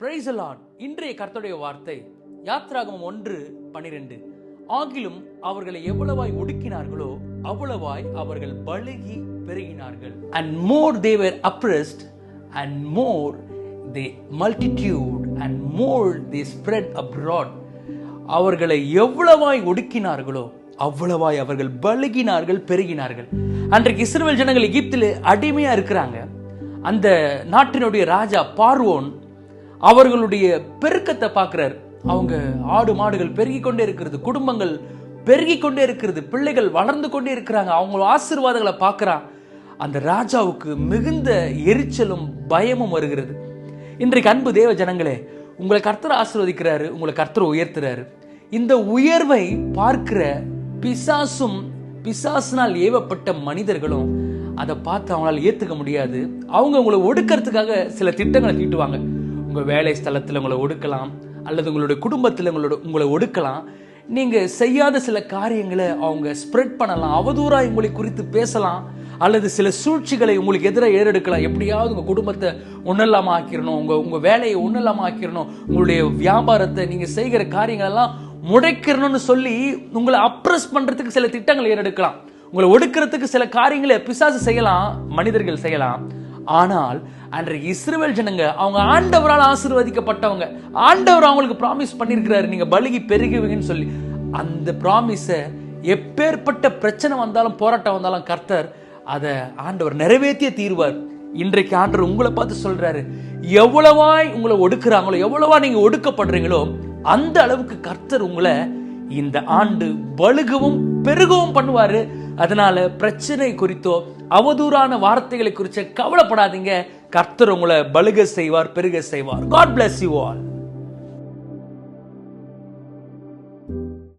Praise the Lord. இன்றைய கர்த்தருடைய வார்த்தை யாத்ராகமம் 1:12. ஆகிலும் அவர்களை எவ்வளவாய் ஒடுக்கினார்களோ அவ்வளவாய் அவர்கள் பலுகி பெருகினார்கள். And more they were oppressed, and more they multitude, and more they spread abroad. அவர்களை எவ்வளவாய் ஒடுக்கினார்களோ அவ்வளவாய் அவர்கள் பலுகினார்கள், பெருகினார்கள். அன்றைக்கு இஸ்ரவேல் ஜனங்கள் எகிப்தில் அடிமையா இருக்கிறாங்க. அந்த நாட்டினுடைய ராஜா பார்வோன் அவர்களுடைய பெருக்கத்தை பார்க்கிறார். அவங்க ஆடு மாடுகள் பெருகி கொண்டே இருக்கிறது, குடும்பங்கள் பெருகி கொண்டே இருக்கிறது, பிள்ளைகள் வளர்ந்து கொண்டே இருக்கிறாங்க. அவங்க ஆசீர்வாதங்களை பார்க்கிறான். அந்த ராஜாவுக்கு மிகுந்த எரிச்சலும் பயமும் வருகிறது. இன்றைக்கு அன்பு தேவ ஜனங்களே, உங்களை கர்த்தர் ஆசீர்வதிக்கிறாரு, உங்களை கர்த்தர் உயர்த்துறாரு. இந்த உயர்வை பார்க்கிற பிசாசும் பிசாசினால் ஏவப்பட்ட மனிதர்களும் அதை பார்த்து அவங்களால ஏத்துக்க முடியாது. அவங்க உங்களை ஒடுக்கிறதுக்காக சில திட்டங்களை தீட்டுவாங்க. உங்க வேலை ஸ்தலத்தில் உங்களை ஒடுக்கலாம், அல்லது உங்களுடைய குடும்பத்தில் உங்களை ஒடுக்கலாம். நீங்க செய்யாத சில காரியங்களை அவங்க ஸ்ப்ரெட் பண்ணலாம், அவதூறா உங்களை குறித்து பேசலாம், அல்லது சில சூழ்ச்சிகளை உங்களுக்கு எதிராக ஏறெடுக்கலாம். எப்படியாவது உங்க குடும்பத்தை ஒன்னில்லாம ஆக்கிடணும், உங்க வேலையை ஒன்னில்லாம ஆக்கிடணும், உங்களுடைய வியாபாரத்தை நீங்க செய்கிற காரியங்கள் எல்லாம் முடைக்கிறணும்னு சொல்லி உங்களை அப்ரஸ் பண்றதுக்கு சில திட்டங்களை ஏறெடுக்கலாம். உங்களை ஒடுக்கிறதுக்கு சில காரியங்களை பிசாசு செய்யலாம், மனிதர்கள் செய்யலாம். ஆனால் அன்றைக்கு இஸ்ரவேல் ஜனங்க அவங்க ஆண்டவரால் ஆசீர்வதிக்கப்பட்டவங்க. ஆண்டவர் அவங்களுக்கு ப்ராமிஸ் பண்ணியிருக்கிறாரு, நீங்க பலுகி பெருகுவீங்கன்னு சொல்லி. அந்த ப்ராமிஸை எப்பேற்பட்ட பிரச்சனை வந்தாலும் போராட்டம் வந்தாலும் கர்த்தர் அதை ஆண்டவர் நிறைவேற்றிய தீர்வார். இன்றைக்கு ஆண்டவர் உங்களை பார்த்து சொல்றாரு, எவ்வளவாய் உங்களை ஒடுக்குறாங்களோ, எவ்வளவா நீங்க ஒடுக்கப்படுறீங்களோ அந்த அளவுக்கு கர்த்தர் உங்களை இந்த ஆண்டு பலுகவும் பெருகவும் பண்ணுவாரு. அதனால பிரச்சனை குறித்தோ அவதூறான வார்த்தைகளை குறித்து கவலைப்படாதீங்க. கர்த்தர் உங்களை பலுக செய்வார், பெருக செய்வார். God bless you all.